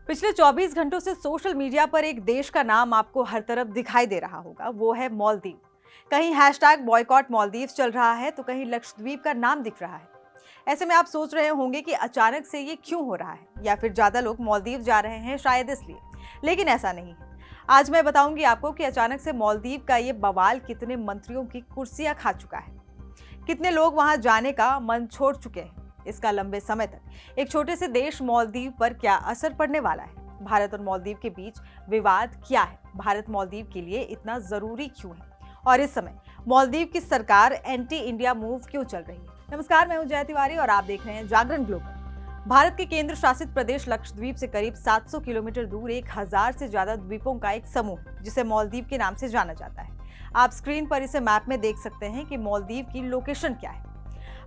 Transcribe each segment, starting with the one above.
पिछले 24 घंटों से सोशल मीडिया पर एक देश का नाम आपको हर तरफ दिखाई दे रहा होगा, वो है मालदीव। कहीं हैशटैग बॉयकॉट मालदीव चल रहा है तो कहीं लक्षद्वीप का नाम दिख रहा है। ऐसे में आप सोच रहे होंगे कि अचानक से ये क्यों हो रहा है, या फिर ज्यादा लोग मालदीव जा रहे हैं शायद इसलिए। लेकिन ऐसा नहीं है। आज मैं बताऊंगी आपको कि अचानक से मालदीव का ये बवाल कितने मंत्रियों की कुर्सियां खा चुका है, कितने लोग वहां जाने का मन छोड़ चुके हैं, इसका लंबे समय तक एक छोटे से देश मालदीव पर क्या असर पड़ने वाला है, भारत और मालदीव के बीच विवाद क्या है, भारत मालदीव के लिए इतना जरूरी क्यों है, और इस समय मालदीव की सरकार एंटी इंडिया मूव क्यों चल रही है। नमस्कार, मैं हूं जय तिवारी और आप देख रहे हैं जागरण ग्लोबल। भारत के केंद्र शासित प्रदेश लक्षद्वीप से करीब 700 किलोमीटर दूर 1000 से ज्यादा द्वीपों का एक समूह जिसे मालदीव के नाम से जाना जाता है। आप स्क्रीन पर इसे मैप में देख सकते हैं कि मालदीव की लोकेशन क्या है।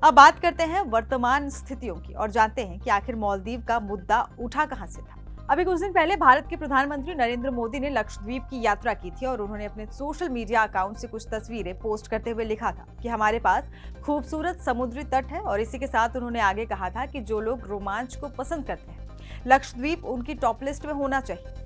अब बात करते हैं वर्तमान स्थितियों की और जानते हैं कि आखिर मालदीव का मुद्दा उठा कहां से था। अभी कुछ दिन पहले भारत के प्रधानमंत्री नरेंद्र मोदी ने लक्षद्वीप की यात्रा की थी और उन्होंने अपने सोशल मीडिया अकाउंट से कुछ तस्वीरें पोस्ट करते हुए लिखा था कि हमारे पास खूबसूरत समुद्री तट है, और इसी के साथ उन्होंने आगे कहा था कि जो लोग रोमांच को पसंद करते हैं, लक्षद्वीप उनकी टॉप लिस्ट में होना चाहिए।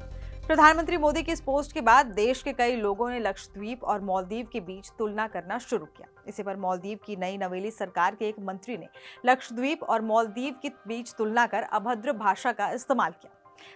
प्रधानमंत्री मोदी की इस पोस्ट के बाद देश के कई लोगों ने लक्षद्वीप और मालदीव के बीच तुलना करना शुरू किया। इसी पर मालदीव की नई नवेली सरकार के एक मंत्री ने लक्षद्वीप और मालदीव के बीच तुलना कर अभद्र भाषा का इस्तेमाल किया,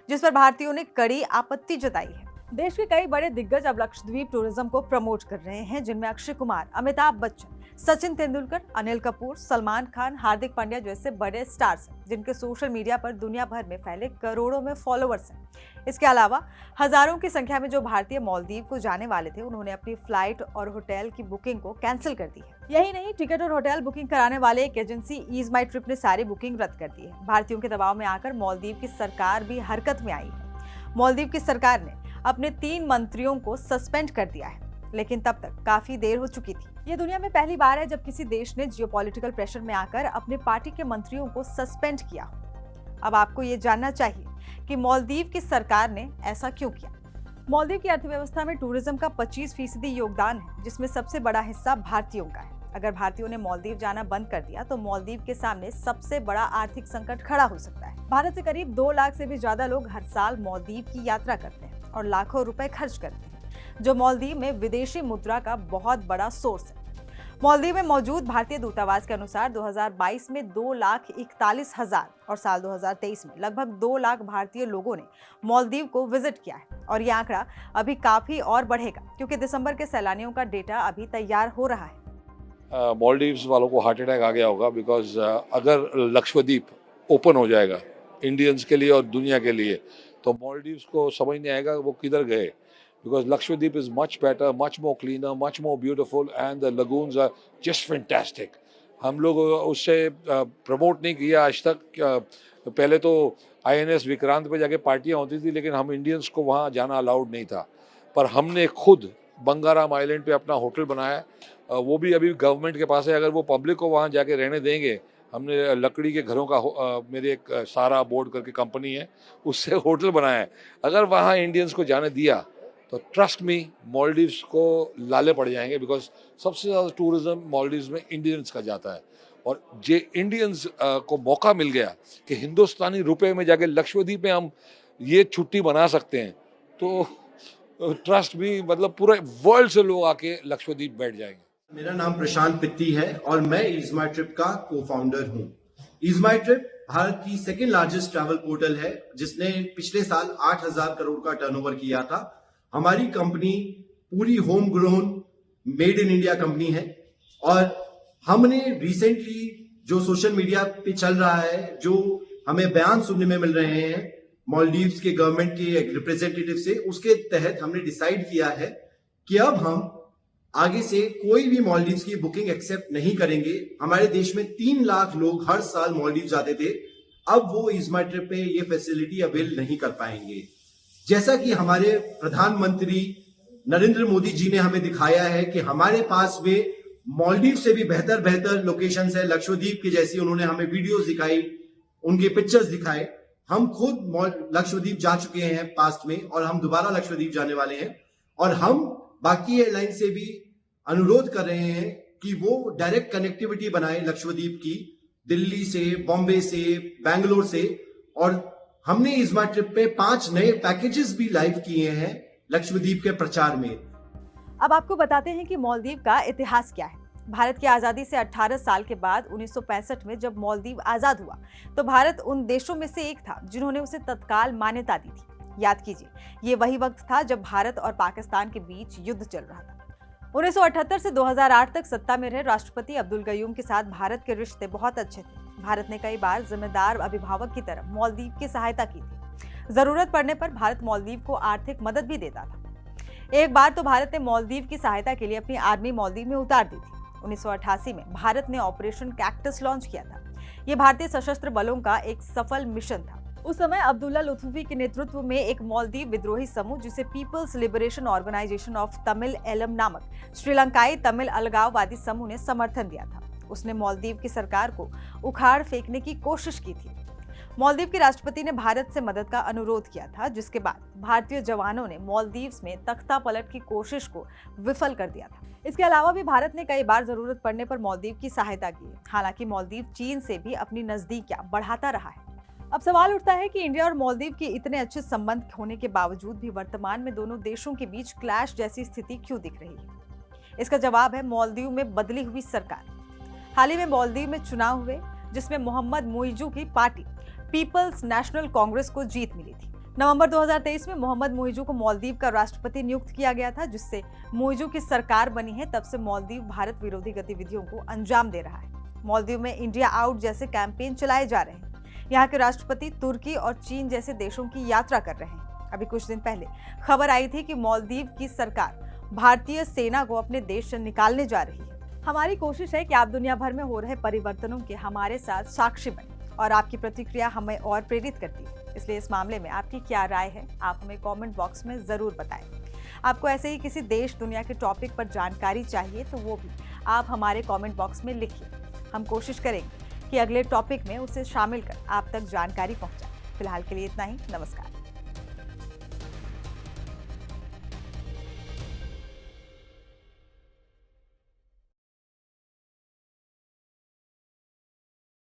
जिस पर भारतीयों ने कड़ी आपत्ति जताई है। देश के कई बड़े दिग्गज अब लक्षद्वीप टूरिज्म को प्रमोट कर रहे हैं, जिनमें अक्षय कुमार, अमिताभ बच्चन, सचिन तेंदुलकर, अनिल कपूर, सलमान खान, हार्दिक पांड्या जैसे बड़े स्टार्स हैं, जिनके सोशल मीडिया पर दुनिया भर में फैले करोड़ों में फॉलोअर्स हैं। इसके अलावा हजारों की संख्या में जो भारतीय मालदीव को जाने वाले थे, उन्होंने अपनी फ्लाइट और होटल की बुकिंग को कैंसिल कर दी है। यही नहीं, टिकट और होटल बुकिंग कराने वाले एक एजेंसी ईज माई ट्रिप ने सारी बुकिंग रद्द कर दी है। भारतीयों के दबाव में आकर मालदीव की सरकार भी हरकत में आई है। मालदीव की सरकार ने अपने 3 मंत्रियों को सस्पेंड कर दिया है, लेकिन तब तक काफी देर हो चुकी थी। ये दुनिया में पहली बार है जब किसी देश ने जियोपॉलिटिकल प्रेशर में आकर अपने पार्टी के मंत्रियों को सस्पेंड किया। अब आपको ये जानना चाहिए कि मालदीव की सरकार ने ऐसा क्यों किया। मालदीव की अर्थव्यवस्था में टूरिज्म का 25% योगदान है, जिसमें सबसे बड़ा हिस्सा भारतीयों का है। अगर भारतीयों ने मालदीव जाना बंद कर दिया तो मालदीव के सामने सबसे बड़ा आर्थिक संकट खड़ा हो सकता है। भारत से करीब 2 लाख से भी ज्यादा लोग हर साल मालदीव की यात्रा करते हैं और लाखों रुपए खर्च करते हैं, जो मालदीव में विदेशी मुद्रा का बहुत बड़ा सोर्स है। मालदीव में मौजूद भारतीय दूतावास के अनुसार 2022 में 2,41,000 और साल 2023 में लगभग 2 लाख भारतीय लोगों ने मालदीव को विजिट किया है, और ये आंकड़ा अभी काफी और बढ़ेगा क्योंकि दिसंबर के सैलानियों का डेटा अभी तैयार हो रहा है। मालदीव्स वालों को हार्ट अटैक आ गया होगा, बिकॉज अगर लक्षद्वीप ओपन हो जाएगा इंडियंस के लिए और दुनिया के लिए, तो मालदीव्स को समझ नहीं आएगा वो किधर गए, because Lakshadweep is much better, much more cleaner, much more beautiful, and the lagoons are just fantastic. हम लोग उससे प्रमोट नहीं किया आज तक। पहले तो INS विक्रांत पे जाके पार्टियां होती थी, लेकिन हम इंडियंस को वहाँ जाना अलाउड नहीं था, पर हमने खुद बंगाराम आइलैंड पे अपना होटल बनाया है। वो भी अभी गवर्नमेंट के पास है, अगर वो पब्लिक को वहाँ जाके रहने देंगे। हमने लकड़ी के घरों का मेरे एक सारा बोर्ड करके कंपनी है, उससे होटल बनाया है। अगर वहाँ इंडियंस को जाने दिया तो ट्रस्ट मी, मालदीव्स को लाले पड़ जाएंगे, बिकॉज सबसे ज़्यादा टूरिज्म मालदीव्स में इंडियंस का जाता है। और जे इंडियंस को मौका मिल गया कि हिंदुस्तानी रुपए में जाके लक्षद्वीप में हम ये छुट्टी बना सकते हैं, तो ट्रस्ट भी, मतलब पूरे वर्ल्ड से लोग आके लक्षद्वीप बैठ जाएंगे। मेरा नाम प्रशांत पित्ती है और मैं ईज माई ट्रिप का को फाउंडर हूं। ईज माई ट्रिप भारत की सेकेंड लार्जेस्ट ट्रैवल पोर्टल है, जिसने पिछले साल 8,000 करोड़ का टर्नओवर किया था। हमारी कंपनी पूरी home grown made in India company है, और हमने रिसेंटली जो सोशल मीडिया पे चल रहा है, जो हमें बयान सुनने में मिल रहे हैं मालदीव्स के गवर्नमेंट के रिप्रेजेंटेटिव से, उसके तहत हमने डिसाइड किया है कि अब हम आगे से कोई भी मालदीव्स की बुकिंग एक्सेप्ट नहीं करेंगे। हमारे देश में 3 लाख लोग हर साल मालदीव जाते थे, अब वो ईज माई ट्रिप पे ये फैसिलिटी अवेल नहीं कर पाएंगे। जैसा कि हमारे प्रधानमंत्री नरेंद्र मोदी जी ने हमें दिखाया है कि हमारे पास में मालदीव से भी बेहतर लोकेशंस है, लक्षद्वीप की जैसी। उन्होंने हमें वीडियोस दिखाई, उनके पिक्चर्स दिखाए। हम खुद लक्षद्वीप जा चुके हैं पास्ट में, और हम दोबारा लक्षद्वीप जाने वाले हैं, और हम बाकी एयरलाइन से भी अनुरोध कर रहे हैं कि वो डायरेक्ट कनेक्टिविटी बनाए लक्षद्वीप की, दिल्ली से, बॉम्बे से, बैंगलोर से, और हमने इज़मा ट्रिप पे 5 नए पैकेजेस भी लाइव किए हैं लक्षद्वीप के प्रचार में। अब आपको बताते हैं कि मालदीव का इतिहास क्या है। भारत की आज़ादी से 18 साल के बाद 1965 में जब मालदीव आज़ाद हुआ तो भारत उन देशों में से एक था जिन्होंने उसे तत्काल मान्यता दी थी। याद कीजिए, ये वही वक्त था जब भारत और पाकिस्तान के बीच युद्ध चल रहा था। 1978 से 2008 तक सत्ता में रहे राष्ट्रपति अब्दुल गयूम के साथ भारत के रिश्ते बहुत अच्छे थे। भारत ने कई बार जिम्मेदार अभिभावक की तरह मालदीव की सहायता की थी। जरूरत पड़ने पर भारत मालदीव को आर्थिक मदद भी देता था। एक बार तो भारत ने मालदीव की सहायता के लिए अपनी आर्मी मालदीव में उतार दी थी। 1988 में भारत ने ऑपरेशन कैक्टस लॉन्च किया था। यह भारतीय सशस्त्र बलों का एक सफल मिशन था। उस समय अब्दुल्ला लुत्फी के नेतृत्व में एक मालदीव विद्रोही समूह जिसे people's liberation organisation of Tamil Eelam नामक श्रीलंकाई तमिल अलगाववादी समूह ने समर्थन दिया था। उसने मालदीव की सरकार को उखाड़ फेंकने की कोशिश की थी। मालदीव के राष्ट्रपति ने भारत से मदद का अनुरोध किया था, जिसके बाद भारतीय जवानों ने मालदीव्स में तख्ता पलट की कोशिश को विफल कर दिया था। इसके अलावा भी भारत ने कई बार जरूरत पड़ने पर मालदीव की सहायता की। हालांकि मालदीव चीन से भी अपनी नजदीकियां बढ़ाता रहा है। अब सवाल उठता है कि इंडिया और मालदीव के इतने अच्छे संबंध होने के बावजूद भी वर्तमान में दोनों देशों के बीच क्लैश जैसी स्थिति क्यों दिख रही है। इसका जवाब है मालदीव में बदली हुई सरकार। हाल ही में मालदीव में चुनाव हुए जिसमें मोहम्मद मुइजू की पार्टी पीपल्स नेशनल कांग्रेस को जीत मिली थी। नवंबर 2023 में मोहम्मद मुइजू को मालदीव का राष्ट्रपति नियुक्त किया गया था, जिससे मुइजू की सरकार बनी है। तब से मालदीव भारत विरोधी गतिविधियों को अंजाम दे रहा है। मालदीव में इंडिया आउट जैसे कैंपेन चलाए जा रहे हैं। यहाँ के राष्ट्रपति तुर्की और चीन जैसे देशों की यात्रा कर रहे हैं। अभी कुछ दिन पहले खबर आई थी कि मालदीव की सरकार भारतीय सेना को अपने देश से निकालने जा रही है। हमारी कोशिश है कि आप दुनिया भर में हो रहे परिवर्तनों के हमारे साथ साक्षी बने और आपकी प्रतिक्रिया हमें और प्रेरित करती है। इसलिए इस मामले में आपकी क्या राय है, आप हमें कमेंट बॉक्स में जरूर बताएं। आपको ऐसे ही किसी देश दुनिया के टॉपिक पर जानकारी चाहिए तो वो भी आप हमारे कमेंट बॉक्स में लिखिए। हम कोशिश करेंगे कि अगले टॉपिक में उसे शामिल कर आप तक जानकारी पहुंचाएं। फिलहाल के लिए इतना ही। नमस्कार।